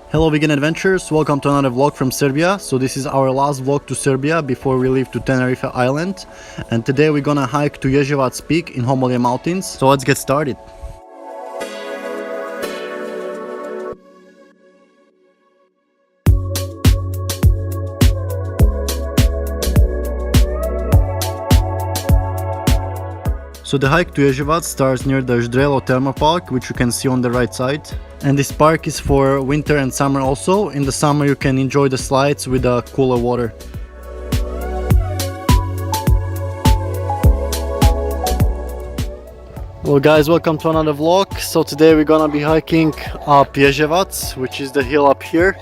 Hello vegan adventurers, welcome to another vlog from Serbia. So this is our last vlog to Serbia before we leave to Tenerife Island, and today we're gonna hike to Jezevac peak in Homolje mountains. So let's get started. So the hike to Jezevac starts near the Ždrelo Thermal Park, which you can see on the right side. And this park is for winter and summer also. In the summer you can enjoy the slides with the cooler water. Well guys, welcome to another vlog. So today we're gonna be hiking up Jezevac, which is the hill up here.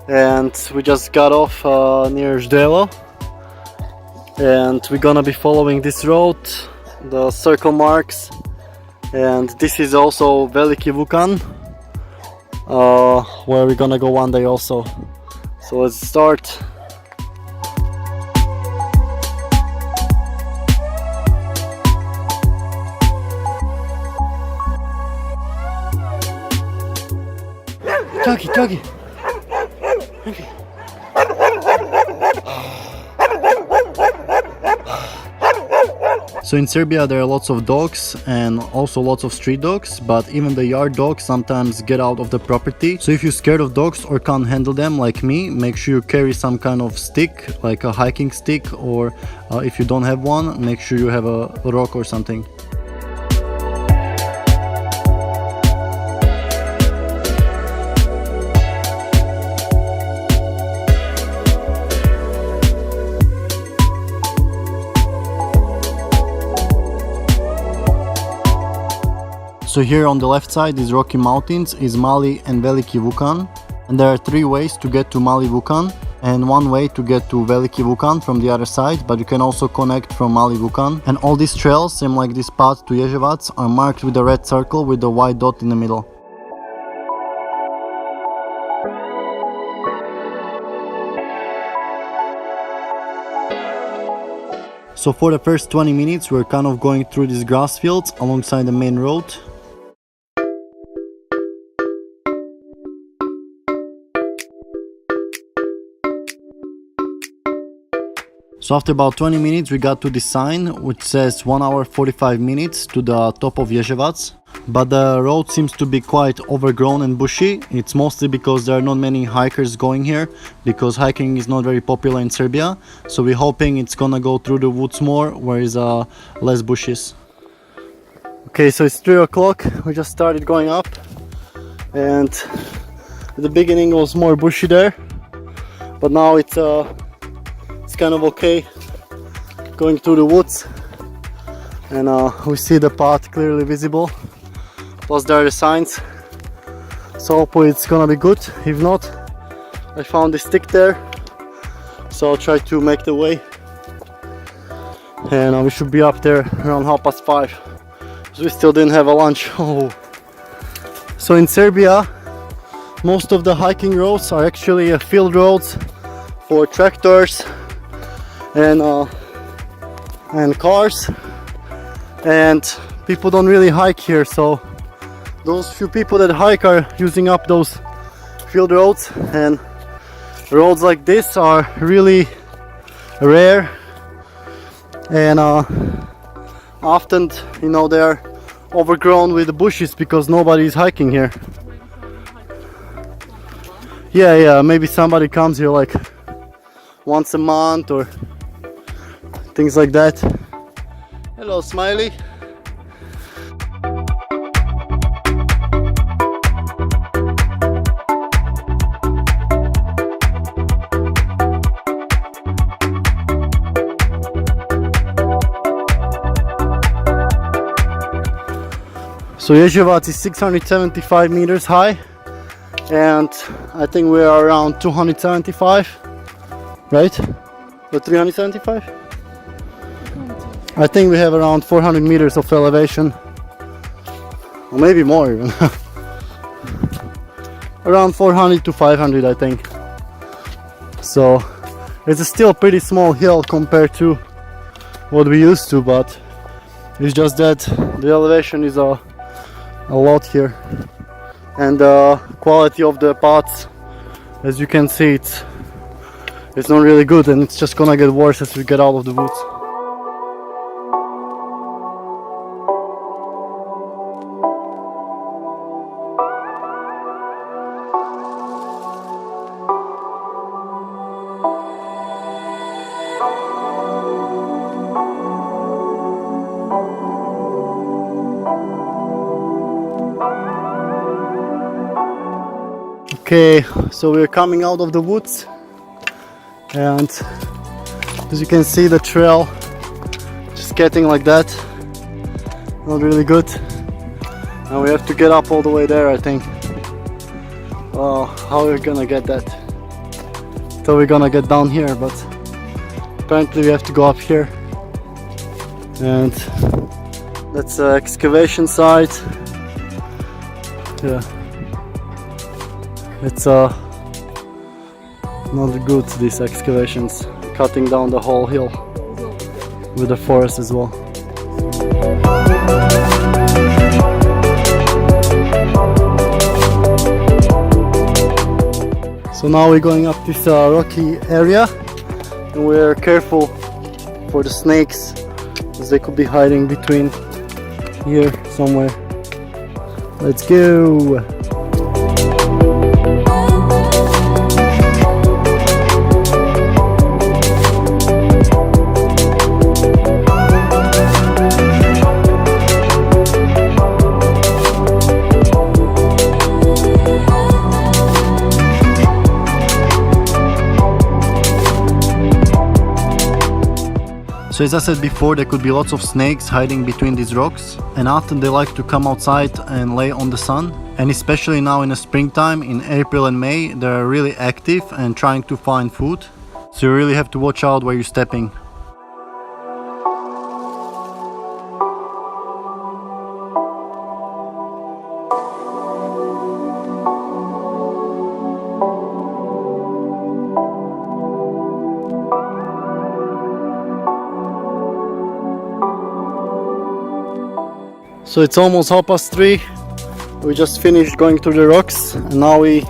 And we just got off near Ždrelo. And we're gonna be following this road, the circle marks, and this is also Veliki Vukan, where we're gonna go one day also. So let's start. Doggy. Okay. So in Serbia there are lots of dogs and also lots of street dogs, but even the yard dogs sometimes get out of the property. So if you're scared of dogs or can't handle them like me, make sure you carry some kind of stick, like a hiking stick, or if you don't have one, make sure you have a rock or something. So here on the left side, these rocky mountains, is Mali and Veliki Vukan, and there are three ways to get to Mali Vukan and one way to get to Veliki Vukan from the other side, but you can also connect from Mali Vukan. And all these trails, same like this path to Jezevac, are marked with a red circle with the white dot in the middle. So for the first 20 minutes we're kind of going through these grass fields alongside the main road. So after about 20 minutes we got to this sign which says 1 hour 45 minutes to the top of Jezevac. But the road seems to be quite overgrown and bushy. It's mostly because there are not many hikers going here, because hiking is not very popular in Serbia. So we're hoping it's gonna go through the woods more where is less bushes. Okay, so it's 3 o'clock. We just started going up, and at the beginning it was more bushy there, but now it's kind of okay going through the woods, and we see the path clearly visible, plus there are the signs, so hopefully it's gonna be good. If not, I found this stick there, so I'll try to make the way, and we should be up there around 5:30, so we still didn't have a lunch. So in Serbia most of the hiking roads are actually field roads for tractors and cars, and people don't really hike here, so those few people that hike are using up those field roads, and roads like this are really rare, and often, you know, they are overgrown with bushes because nobody is hiking here. Yeah, maybe somebody comes here like once a month or things like that. Hello, Smiley. So Jezevac is 675 meters high, and I think we are around 275, right? Or 375? I think we have around 400 meters of elevation, or maybe more even. Around 400 to 500, I think. So it's still a pretty small hill compared to what we used to, but it's just that the elevation is a lot here, and the quality of the paths, as you can see, it's not really good, and it's just gonna get worse as we get out of the woods. Okay, so we're coming out of the woods, and as you can see, the trail just getting like that, not really good. And we have to get up all the way there, I think. Oh, how are we gonna get that? So we're gonna get down here, but apparently we have to go up here. And that's the excavation site. Yeah. It's not good, these excavations, cutting down the whole hill with the forest as well. So now we're going up this rocky area, and we're careful for the snakes, as they could be hiding between here somewhere. Let's go! So as I said before, there could be lots of snakes hiding between these rocks, and often they like to come outside and lay on the sun, and especially now in the springtime, in April and May, they're really active and trying to find food, so you really have to watch out where you're stepping. So it's almost 3:30. We just finished going through the rocks, and now we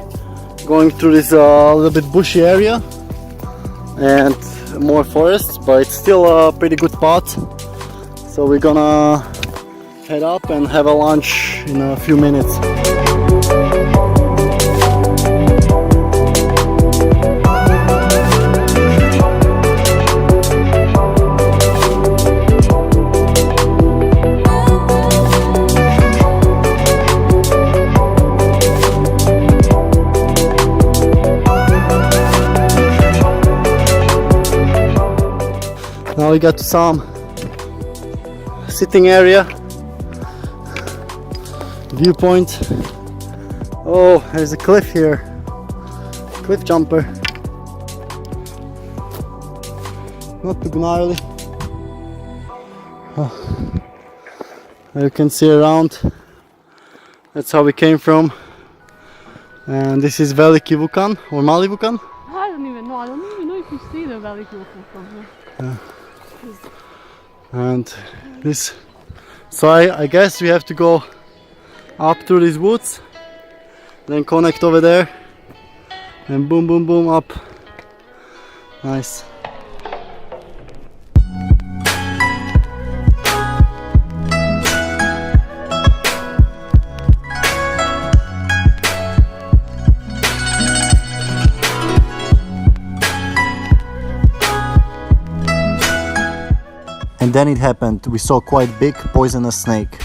going through this little bit bushy area and more forest, but it's still a pretty good path. So we're gonna head up and have a lunch in a few minutes. Now we got to some sitting area, viewpoint. Oh, there's a cliff here, cliff jumper. Not too gnarly. Oh. You can see around. That's how we came from. And this is Veliki Vukan or Mali Vukan. I don't even know if you see the Veliki Vukan from here. Yeah. And this, so I guess we have to go up through these woods, then connect over there, and boom boom boom up. Nice. And then it happened, we saw quite big poisonous snake.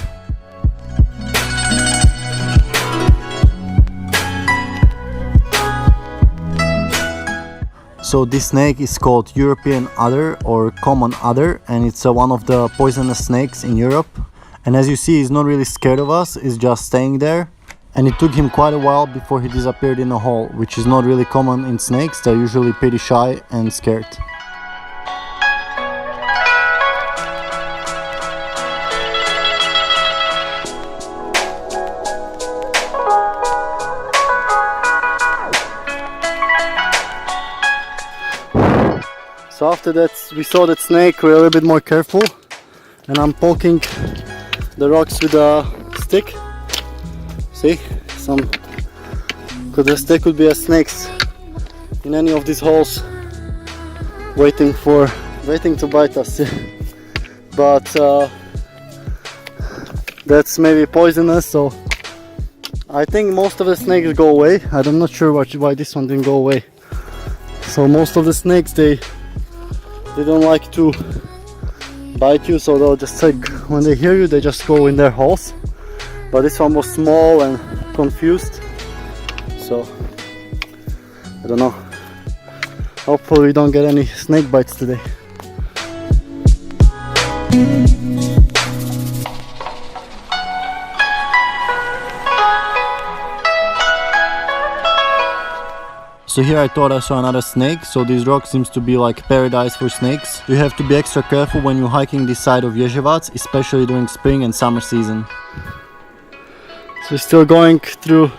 So this snake is called European adder or common adder, and it's one of the poisonous snakes in Europe. And as you see, he's not really scared of us, he's just staying there. And it took him quite a while before he disappeared in a hole, which is not really common in snakes, they're usually pretty shy and scared. So after that we saw that snake, we were a little bit more careful, and I'm poking the rocks with a stick. See, some because there could be a snakes in any of these holes waiting to bite us. But that's maybe poisonous, so I think most of the snakes go away. I'm not sure why this one didn't go away. So most of the snakes, they don't like to bite you, so they'll just take, when they hear you, they just go in their holes. But this one was small and confused, so I don't know. Hopefully we don't get any snake bites today. So here I thought I saw another snake, so this rock seems to be like paradise for snakes. You have to be extra careful when you're hiking this side of Jezevac, especially during spring and summer season. So we're still going through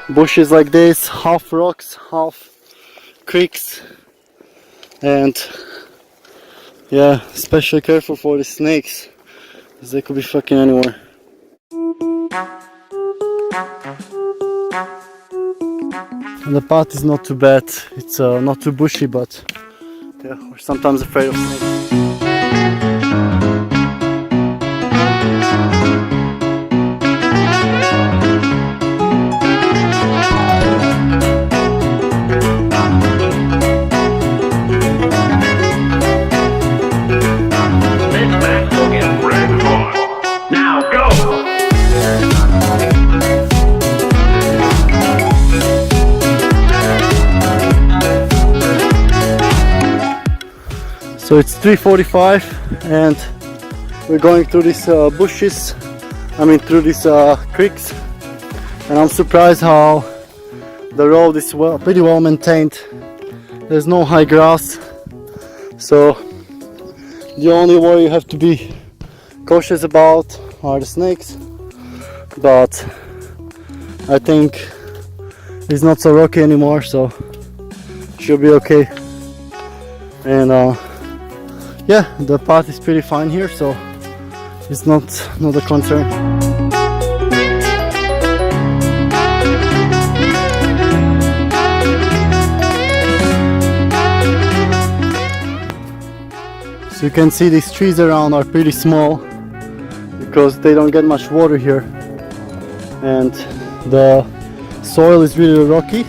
bushes like this, half rocks, half creeks, and yeah, especially careful for the snakes, because they could be fucking anywhere. And the path is not too bad, it's not too bushy, but yeah, we're sometimes afraid of snakes. So it's 3:45 and we're going through these bushes, through these creeks, and I'm surprised how the road is pretty well maintained. There's no high grass, so the only worry you have to be cautious about are the snakes, but I think it's not so rocky anymore, so should be okay. And yeah, the path is pretty fine here, so it's not a concern. So you can see these trees around are pretty small because they don't get much water here, and the soil is really rocky,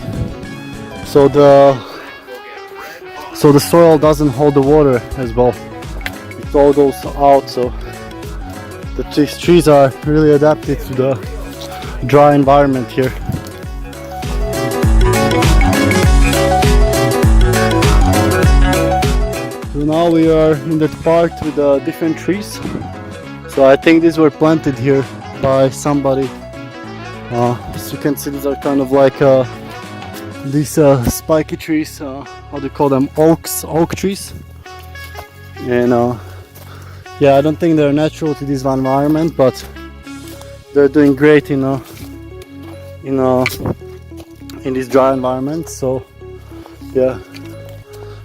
so the soil doesn't hold the water as well. It all goes out, so these trees are really adapted to the dry environment here. So now we are in that part with the different trees. So I think these were planted here by somebody. As you can see, these are kind of like these spiky trees, how do you call them, oak trees. And yeah, I don't think they're natural to this environment, but they're doing great in this dry environment. So yeah,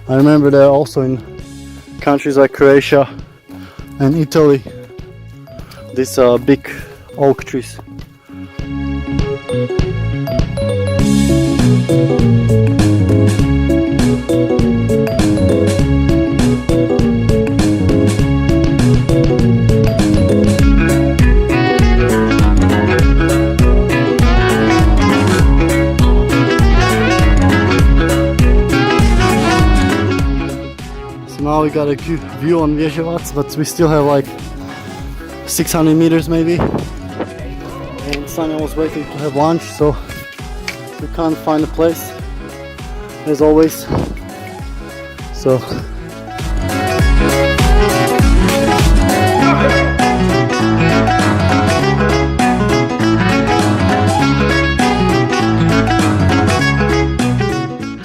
I remember they're also in countries like Croatia and Italy, these big oak trees. Now we got a good view on Jezevac, but we still have like 600 meters maybe. And Sanya was waiting to have lunch, so we can't find a place as always. So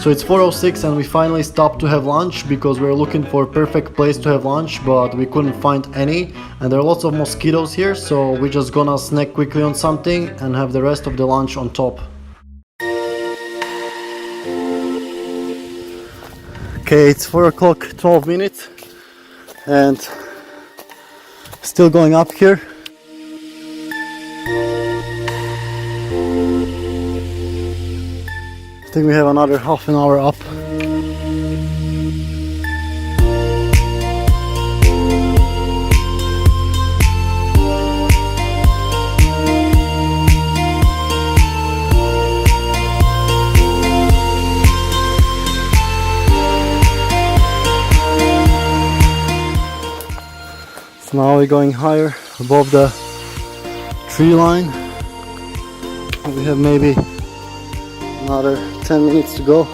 So it's 4:06 and we finally stopped to have lunch because we were looking for a perfect place to have lunch, but we couldn't find any, and there are lots of mosquitoes here, so we're just gonna snack quickly on something and have the rest of the lunch on top. Okay, it's 4 o'clock, 12 minutes, and still going up here. think we have another half an hour up. So now we're going higher above the tree line. We have maybe another 10 minutes to go.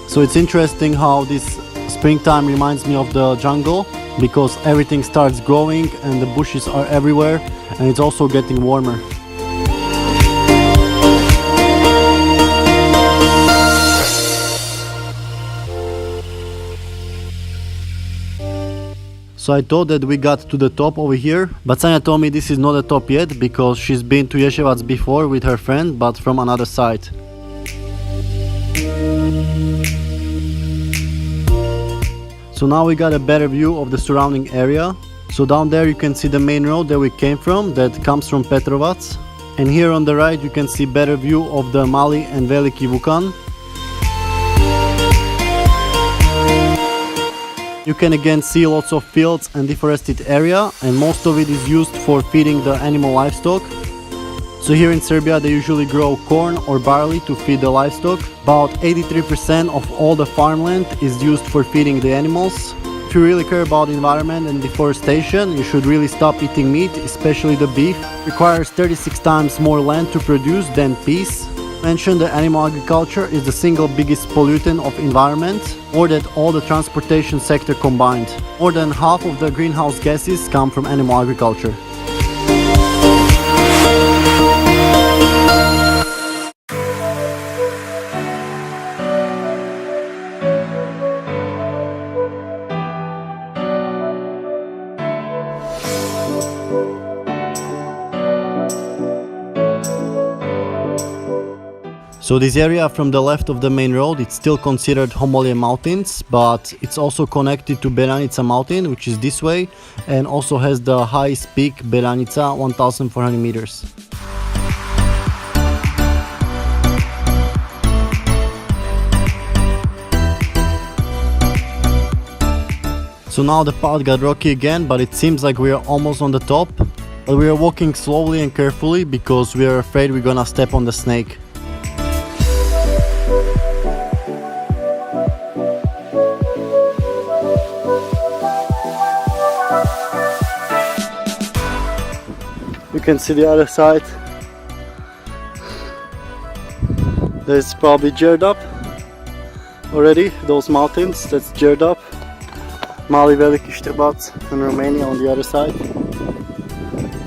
So it's interesting how this springtime reminds me of the jungle, because everything starts growing and the bushes are everywhere, and it's also getting warmer. So I thought that we got to the top over here, but Sanya told me this is not the top yet, because she's been to Jezevac before with her friend, but from another side. So now we got a better view of the surrounding area. So down there you can see the main road that we came from, that comes from Petrovac. And here on the right you can see better view of the Mali and Veliki Vukan. You can again see lots of fields and deforested area, and most of it is used for feeding the animal livestock. So here in Serbia they usually grow corn or barley to feed the livestock. About 83% of all the farmland is used for feeding the animals. If you really care about the environment and deforestation, you should really stop eating meat, especially the beef. It requires 36 times more land to produce than peas. Mentioned that animal agriculture is the single biggest pollutant of environment, more than all the transportation sector combined. More than half of the greenhouse gases come from animal agriculture. So this area from the left of the main road, it's still considered Homolje mountains, but it's also connected to Beranica mountain, which is this way, and also has the highest peak Beranica, 1400 meters. So now the path got rocky again, but it seems like we are almost on the top. But we are walking slowly and carefully because we are afraid we're gonna step on the snake. You can see the other side. There's probably Jezevac already, those mountains, that's Jezevac. Mali, Veliki Jezevac, and Romania on the other side.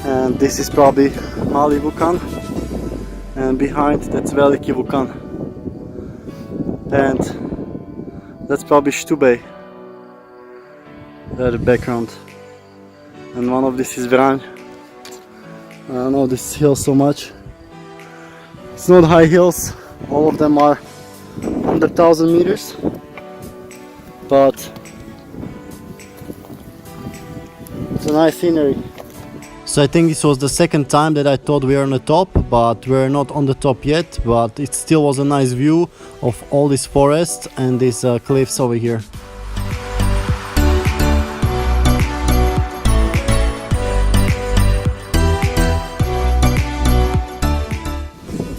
And this is probably Mali Vukan, and behind that's Veliki Vukan. And that's probably Štubej, the background. And one of this is Vranj. I don't know this hill so much. It's not high hills, all of them are under 1000 meters, but it's a nice scenery. So I think this was the second time that I thought we were on the top, but we're not on the top yet, but it still was a nice view of all this forest and these cliffs over here.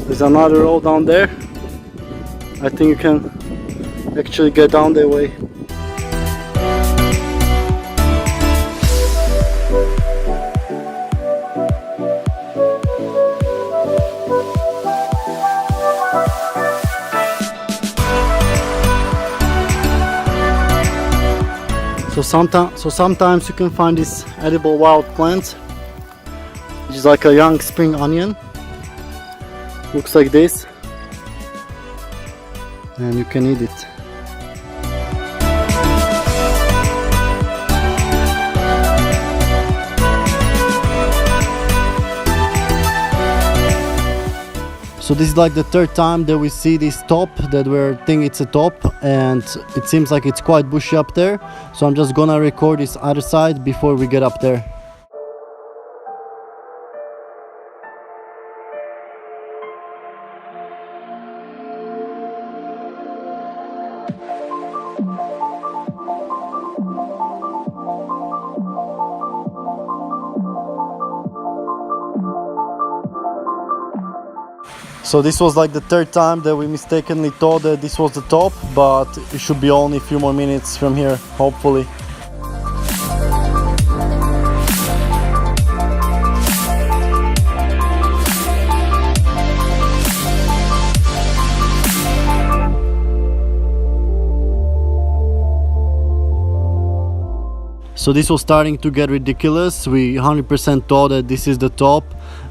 There's another road down there. I think you can actually get down that way. So sometimes you can find this edible wild plant, which is like a young spring onion. Looks like this, and you can eat it. So this is like the third time that we see this top, that we think it's a top, and it seems like it's quite bushy up there. So I'm just gonna record this other side before we get up there. So this was like the third time that we mistakenly thought that this was the top, but it should be only a few more minutes from here, hopefully. So this was starting to get ridiculous. We 100% thought that this is the top.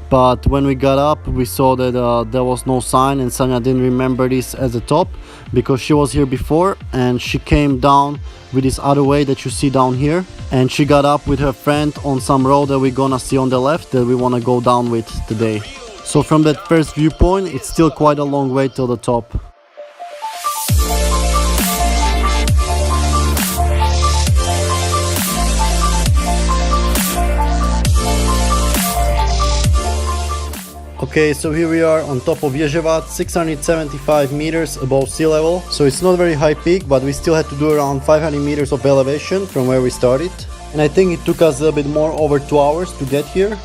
But when we got up, we saw that there was no sign, and Sanja didn't remember this as a top because she was here before, and she came down with this other way that you see down here, and she got up with her friend on some road that we're gonna see on the left that we want to go down with today. So from that first viewpoint, it's still quite a long way till the top. Okay, so here we are on top of Jezevac, 675 meters above sea level. So it's not a very high peak, but we still had to do around 500 meters of elevation from where we started. And I think it took us a bit more over 2 hours to get here.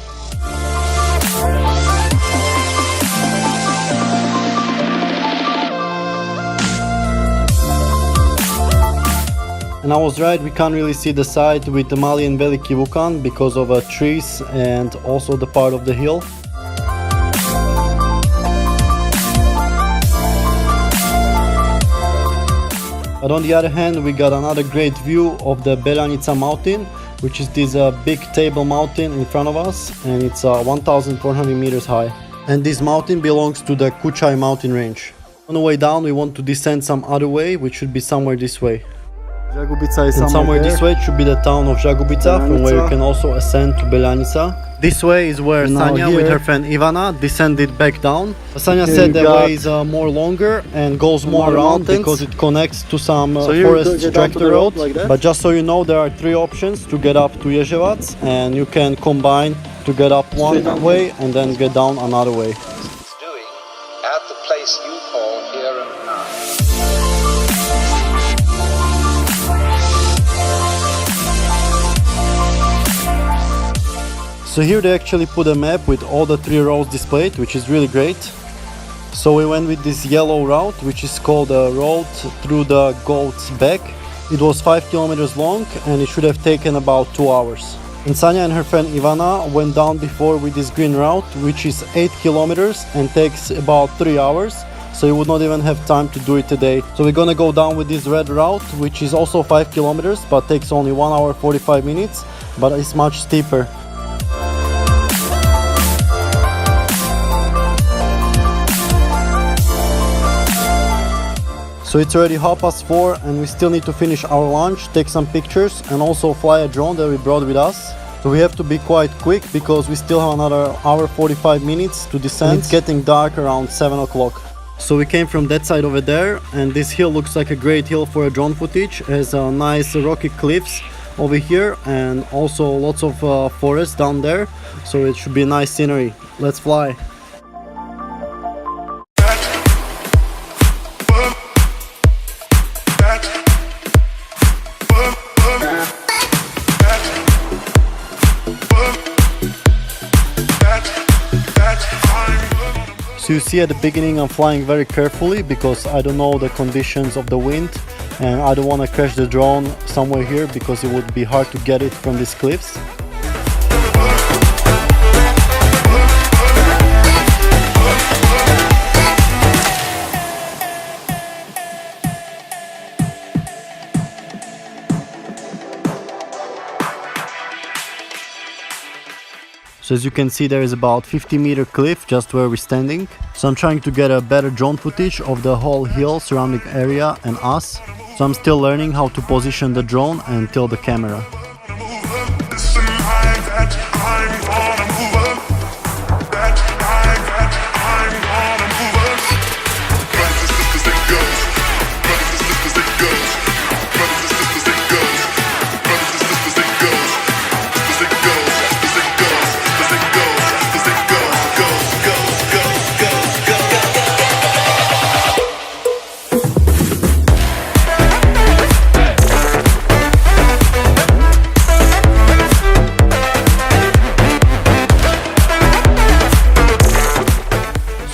And I was right, we can't really see the side with the Mali and Veliki Vukan because of trees and also the part of the hill. But on the other hand, we got another great view of the Beljanica mountain, which is this big table mountain in front of us, and it's 1400 meters high. And this mountain belongs to the Kuchai mountain range. On the way down, we want to descend some other way, which should be somewhere this way. Žagubica is somewhere this way. It should be the town of Žagubica, from where you can also ascend to Beljanica. This way is where Sanja with her friend Ivana descended back down. Sanja said the way is more longer and goes more around because it connects to some forest tractor road. But just so you know, there are 3 options to get up to Jezevac, and you can combine to get up one way and then get down another way. It's doing at the place you call here and now. So here they actually put a map with all the 3 roads displayed, which is really great. So we went with this yellow route, which is called a road through the goat's back. It was 5 kilometers long and it should have taken about 2 hours. And Sanja and her friend Ivana went down before with this green route, which is 8 kilometers and takes about 3 hours. So you would not even have time to do it today. So we're gonna go down with this red route, which is also 5 kilometers, but takes only 1 hour 45 minutes, but it's much steeper. So it's already 4:30 and we still need to finish our lunch, take some pictures and also fly a drone that we brought with us. So we have to be quite quick because we still have another hour 45 minutes to descend. And it's getting dark around 7 o'clock. So we came from that side over there, and this hill looks like a great hill for a drone footage. It has nice rocky cliffs over here and also lots of forest down there. So it should be a nice scenery. Let's fly. So you see at the beginning I'm flying very carefully because I don't know the conditions of the wind and I don't want to crash the drone somewhere here because it would be hard to get it from these cliffs. So as you can see, there is about 50-meter cliff just where we're standing. So I'm trying to get a better drone footage of the whole hill surrounding area and us. So I'm still learning how to position the drone and tilt the camera.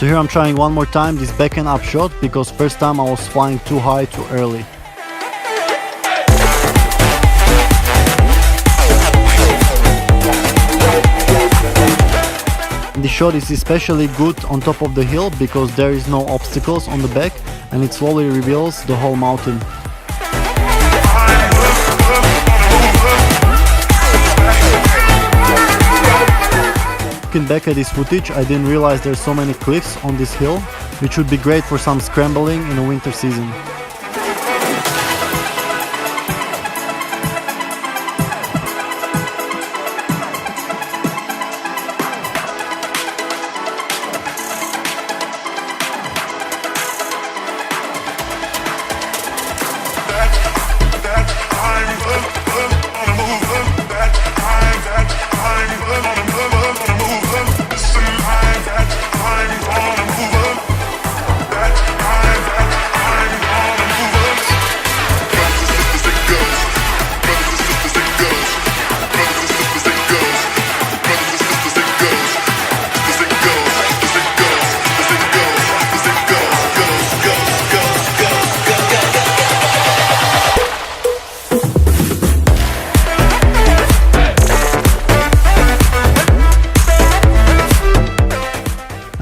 So here I'm trying one more time this backhand up shot, because first time I was flying too high too early. The shot is especially good on top of the hill because there is no obstacles on the back and it slowly reveals the whole mountain. Looking back at this footage, I didn't realize there's so many cliffs on this hill, which would be great for some scrambling in the winter season.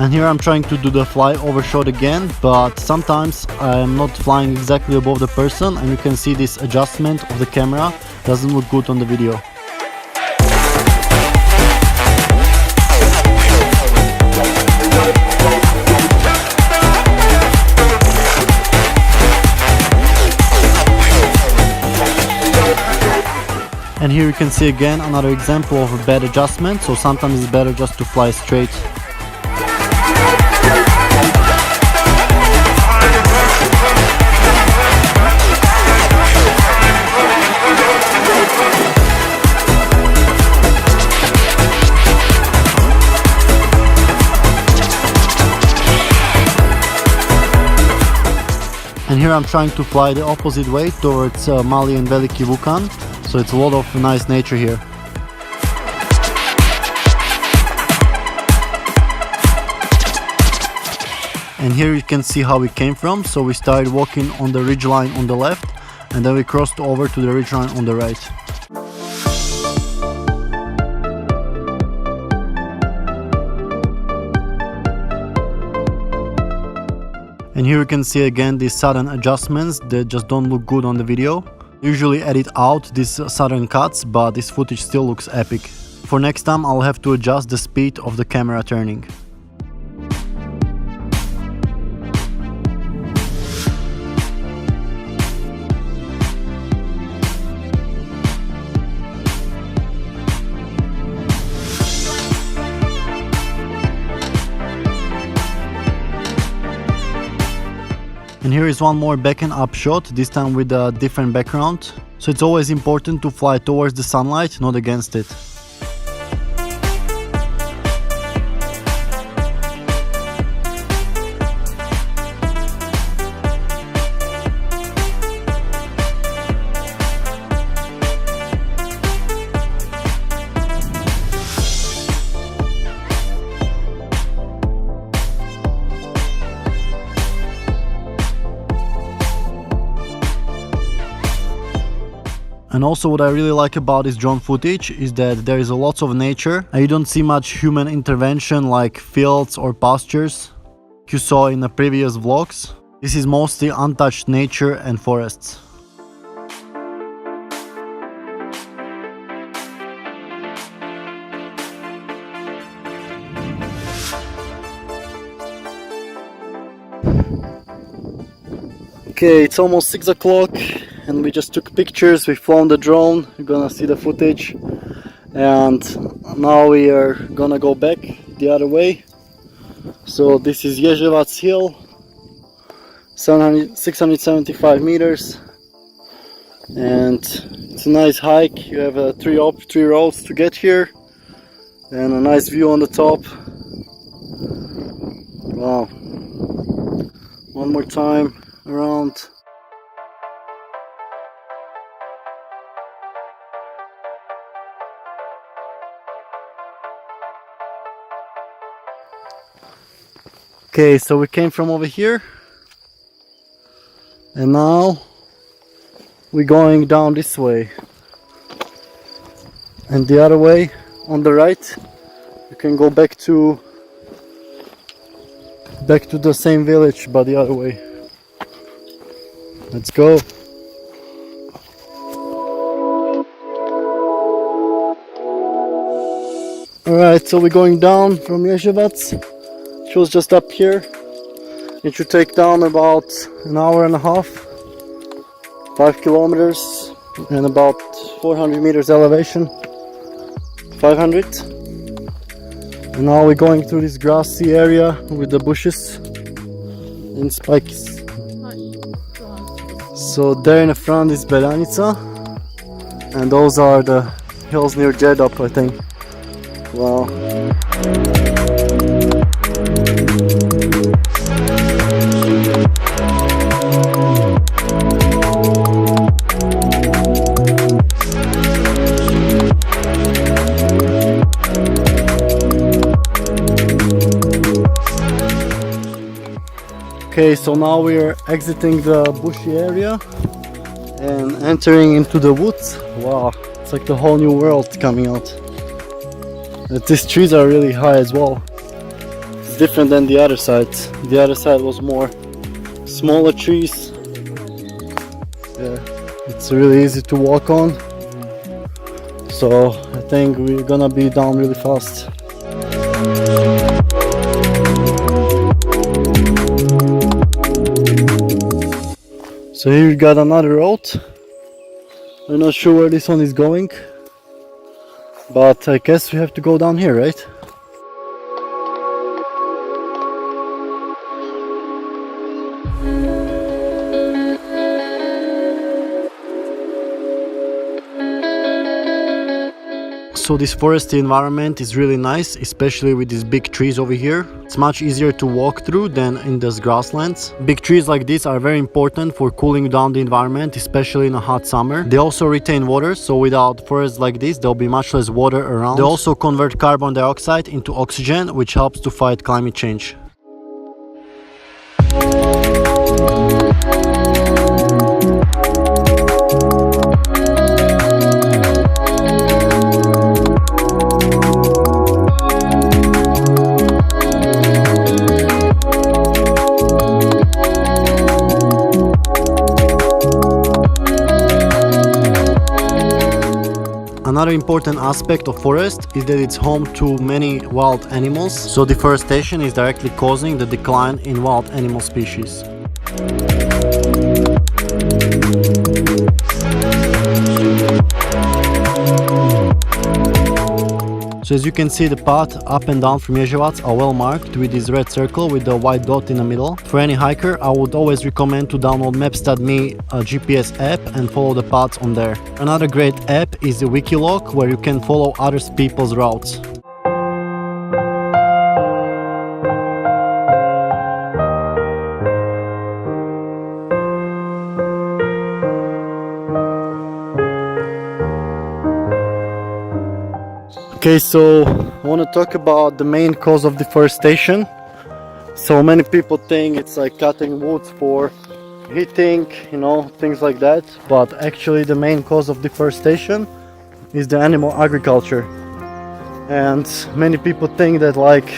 And here I'm trying to do the flyover shot again, but sometimes I'm not flying exactly above the person and you can see this adjustment of the camera doesn't look good on the video. And here you can see again another example of a bad adjustment, so sometimes it's better just to fly straight. And here I'm trying to fly the opposite way towards Mali and Veliki Vukan, so it's a lot of nice nature here. And here you can see how we came from, so we started walking on the ridgeline on the left and then we crossed over to the ridgeline on the right. And here you can see again these sudden adjustments that just don't look good on the video. Usually edit out these sudden cuts, but this footage still looks epic. For next time I'll have to adjust the speed of the camera turning. And here is one more backhand up shot, this time with a different background. So it's always important to fly towards the sunlight, not against it. And also what I really like about this drone footage is that there is a lot of nature and you don't see much human intervention like fields or pastures you saw in the previous vlogs. This is mostly untouched nature and forests. Okay, it's almost 6 o'clock and we just took pictures, we flown the drone, you're gonna see the footage, and now we are gonna go back the other way. So this is Jezevac hill, 675 meters, and it's a nice hike. You have three roads to get here and a nice view on the top. Wow, one more time around. Okay, so we came from over here and now we're going down this way, and the other way on the right you can go back to the same village, but the other way. Let's go. Alright, so we're going down from Jezevac. It was just up here. It should take down about an hour and a half, 5 kilometers, and about 400 meters elevation, 500. And now we're going through this grassy area with the bushes and spikes. So there in the front is Belanica, and those are the hills near Jezevac, I think. Wow. Okay, so now we're exiting the bushy area and entering into the woods. Wow, it's like the whole new world coming out. And these trees are really high as well. It's different than the other side. The other side was more smaller trees. Yeah, it's really easy to walk on. So I think we're gonna be down really fast. So here we got another road. I'm not sure where this one is going, but I guess we have to go down here, right? So this foresty environment is really nice, especially with these big trees over here. It's much easier to walk through than in these grasslands. Big trees like this are very important for cooling down the environment, especially in a hot summer. They also retain water, so without forests like this, there'll be much less water around. They also convert carbon dioxide into oxygen, which helps to fight climate change. Another important aspect of forest is that it's home to many wild animals, so deforestation is directly causing the decline in wild animal species. So as you can see, the path up and down from Jezevac are well marked with this red circle with the white dot in the middle. For any hiker, I would always recommend to download Maps.me GPS app and follow the paths on there. Another great app is the Wikilog, where you can follow other people's routes. Okay, so I want to talk about the main cause of deforestation. So many people think it's like cutting woods for heating, you know, things like that. But actually the main cause of deforestation is the animal agriculture. And many people think that like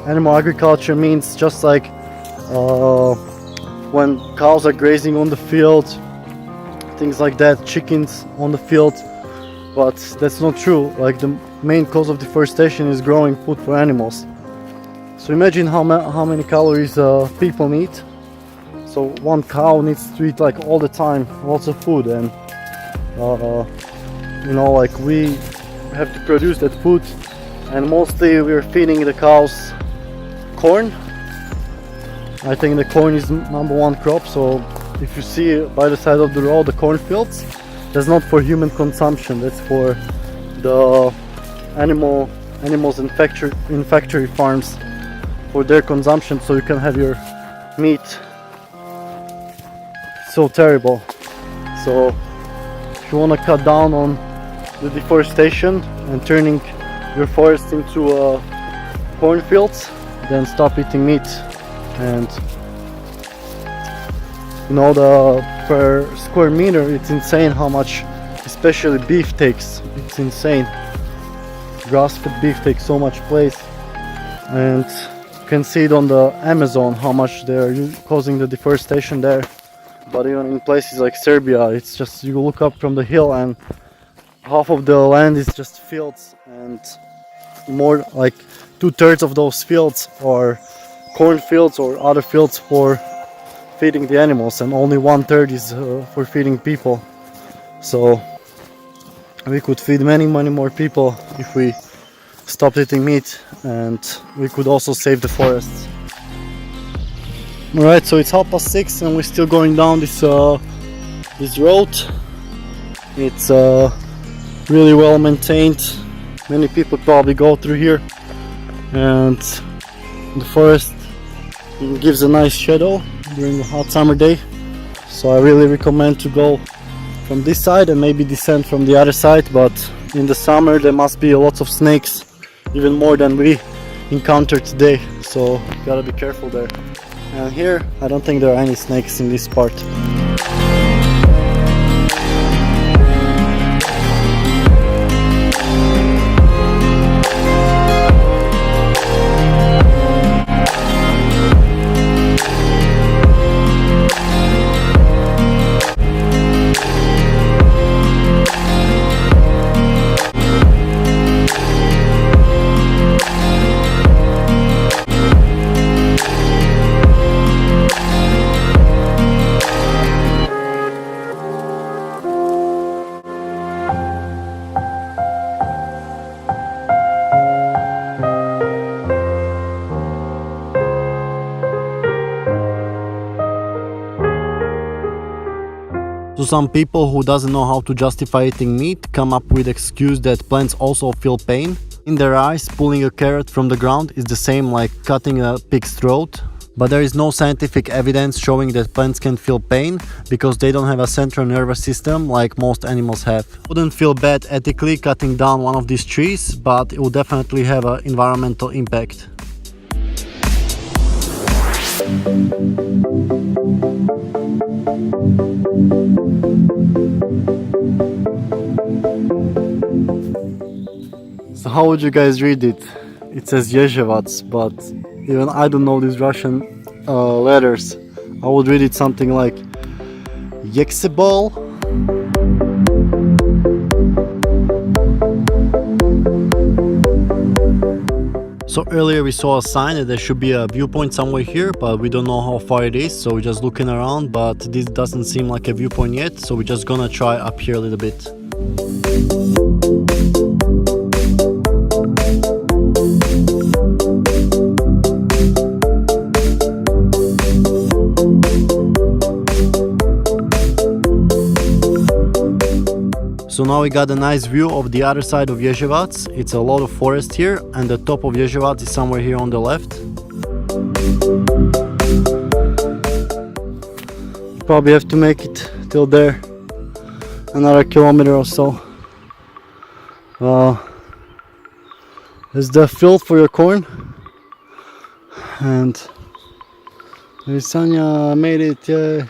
animal agriculture means just like when cows are grazing on the field, things like that, chickens on the field. But that's not true. Like the main cause of deforestation is growing food for animals. So imagine how many calories people need. So one cow needs to eat like all the time lots of food, and you know, like we have to produce that food, and mostly we're feeding the cows corn. I think the corn is #1 crop. So if you see by the side of the road the cornfields, that's not for human consumption, that's for the animals in factory farms, for their consumption, so you can have your meat. So terrible. So if you want to cut down on the deforestation and turning your forest into cornfields, then stop eating meat. and you know, the per square meter it's insane how much especially beef takes. It's insane. Grass-fed beef takes so much place, and you can see it on the Amazon how much they're causing the deforestation there. But even in places like Serbia, it's just you look up from the hill and half of the land is just fields, and more like 2/3 of those fields are cornfields or other fields for feeding the animals, and only 1/3 is for feeding people. So we could feed many more people if we stopped eating meat, and we could also save the forests. Alright, so it's 6:30 and we're still going down this road. It's really well maintained. Many people probably go through here, and the forest gives a nice shadow during a hot summer day. So I really recommend to go from this side and maybe descend from the other side, but in the summer there must be lots of snakes, even more than we encountered today, so gotta be careful there. And here I don't think there are any snakes in this part. So some people who doesn't know how to justify eating meat come up with excuse that plants also feel pain. In their eyes, pulling a carrot from the ground is the same like cutting a pig's throat. But there is no scientific evidence showing that plants can feel pain because they don't have a central nervous system like most animals have. Wouldn't feel bad ethically cutting down one of these trees, but it will definitely have an environmental impact. So how would you guys read it? It says Jezevac, but even I don't know these Russian letters. I would read it something like Jezevac. So earlier we saw a sign that there should be a viewpoint somewhere here, but we don't know how far it is, so we're just looking around, but this doesn't seem like a viewpoint yet, so we're just gonna try up here a little bit. So now we got a nice view of the other side of Jezevac. It's a lot of forest here, and the top of Jezevac is somewhere here on the left. Probably have to make it till there, another kilometer or so. There's the field for your corn, and Sanya made it. Yeah.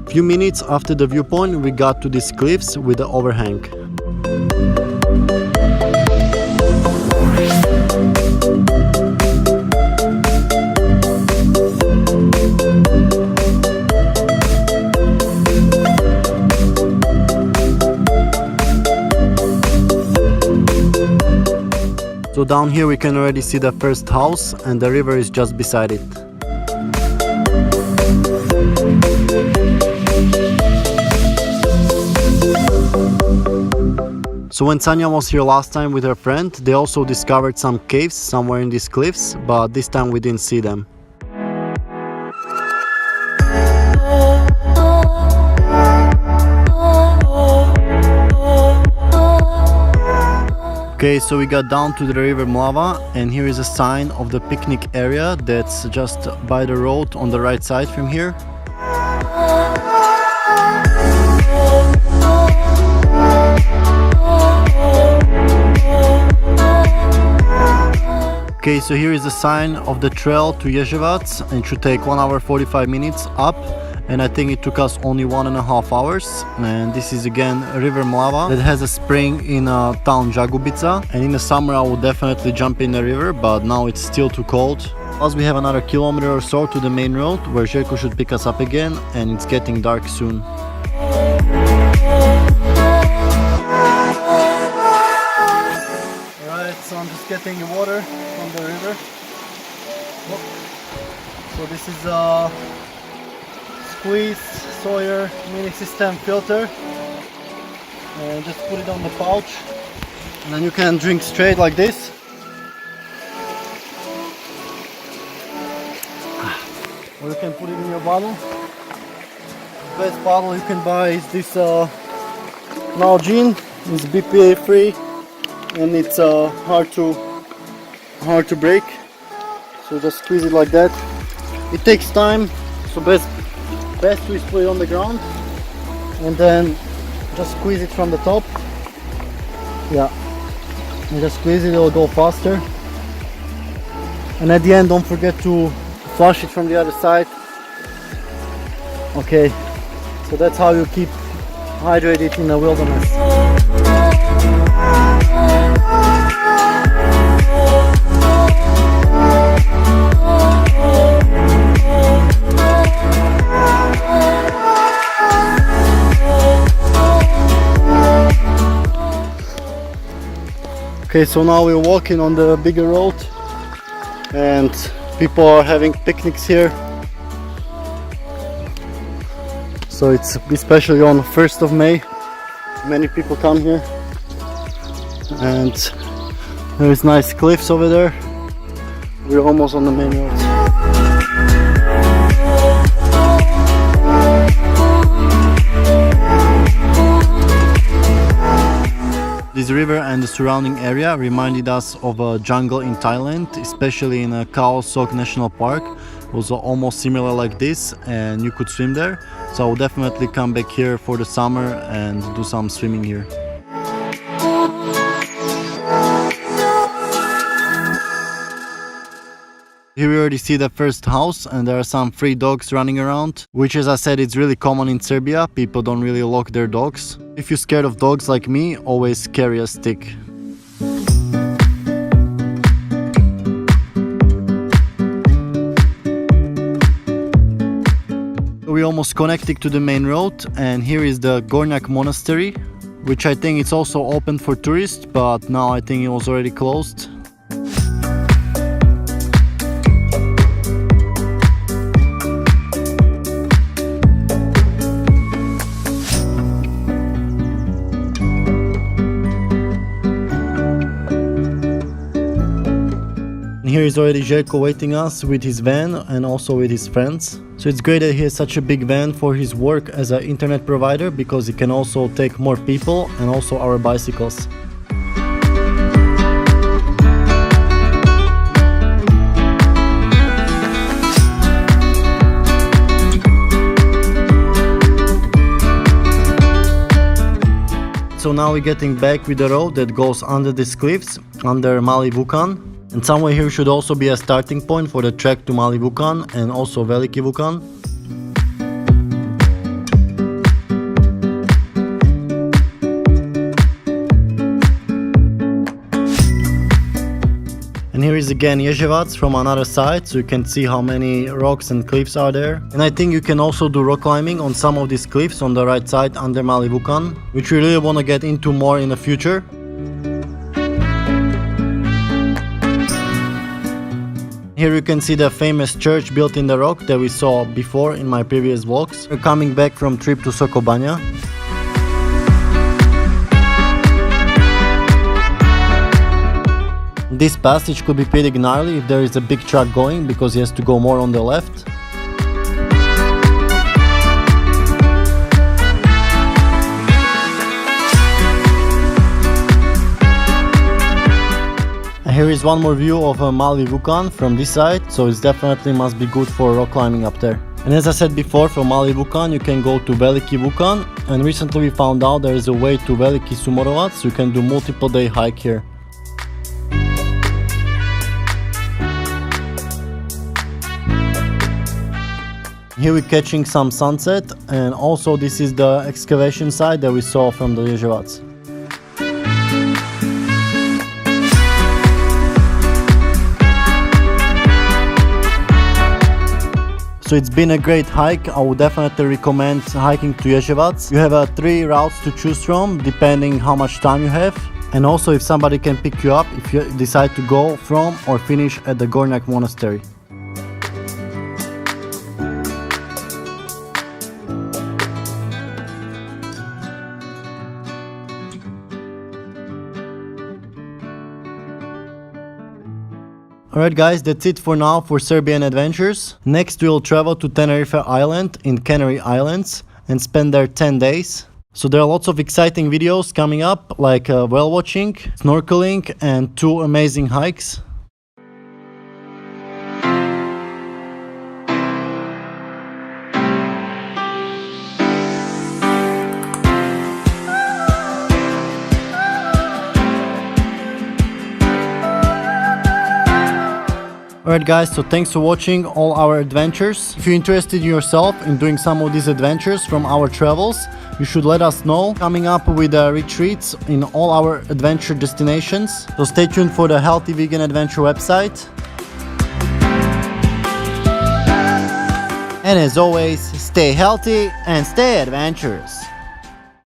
Few minutes after the viewpoint, we got to these cliffs with the overhang. So down here we can already see the first house and the river is just beside it. So when Sanja was here last time with her friend, they also discovered some caves somewhere in these cliffs, but this time we didn't see them. Okay, so we got down to the river Mlava, and here is a sign of the picnic area that's just by the road on the right side from here. Okay, so here is the sign of the trail to Jezevac, and it should take 1 hour 45 minutes up. And I think it took us only 1.5 hours. And this is again River Mlava that has a spring in town Jagubica. And in the summer I would definitely jump in the river, but now it's still too cold. Plus we have another kilometer or so to the main road where Željko should pick us up again, and it's getting dark soon. Alright, so I'm just getting the water from the river. So this is squeeze Sawyer mini system filter, and just put it on the pouch, and then you can drink straight like this. Or you can put it in your bottle. The best bottle you can buy is this Nalgene. It's BPA free and it's hard to break. So just squeeze it like that. It takes time, so best to put it on the ground and then just squeeze it from the top. Yeah, and just squeeze it, it'll go faster. And at the end, don't forget to flush it from the other side. Okay, so that's how you keep hydrated in the wilderness. Okay, so now we're walking on the bigger road and people are having picnics here. So it's especially on 1st of May. Many people come here. And there's nice cliffs over there. We're almost on the main road. This river and the surrounding area reminded us of a jungle in Thailand, especially in a Khao Sok National Park. It was almost similar like this and you could swim there. So I will definitely come back here for the summer and do some swimming here. Here we already see the first house and there are some free dogs running around, which as I said it's really common in Serbia. People don't really lock their dogs. If you're scared of dogs like me, always carry a stick. We're almost connected to the main road and here is the Gornjak Monastery, which I think it's also open for tourists, but now I think it was already closed. Here is already Željko waiting us with his van and also with his friends. So it's great that he has such a big van for his work as an internet provider, because he can also take more people and also our bicycles. So now we're getting back with the road that goes under these cliffs, under Mali Vukan. And somewhere here should also be a starting point for the trek to Mali Vukan and also Veliki Vukan. And here is again Jezevac from another side, so you can see how many rocks and cliffs are there. And I think you can also do rock climbing on some of these cliffs on the right side under Mali Vukan, which we really want to get into more in the future. Here you can see the famous church built in the rock that we saw before in my previous vlogs. We're coming back from trip to Sokobanja. This passage could be pretty gnarly if there is a big truck going, because he has to go more on the left. And here is one more view of Mali Vukan from this side, so it definitely must be good for rock climbing up there. And as I said before, from Mali Vukan you can go to Veliki Vukan, and recently we found out there is a way to Veliki Sumorovac, so you can do multiple day hike here. Here we're catching some sunset, and also this is the excavation site that we saw from the Jezevac. So it's been a great hike. I would definitely recommend hiking to Jezevac. You have 3 routes to choose from depending how much time you have, and also if somebody can pick you up if you decide to go from or finish at the Gornjak Monastery. Alright guys, that's it for now for Serbian adventures. Next we'll travel to Tenerife Island in Canary Islands and spend there 10 days. So there are lots of exciting videos coming up, like whale watching, snorkeling and 2 amazing hikes. Alright guys, so thanks for watching all our adventures. If you're interested yourself in doing some of these adventures from our travels, you should let us know. Coming up with retreats in all our adventure destinations. So stay tuned for the Healthy Vegan Adventure website. And as always, stay healthy and stay adventurous.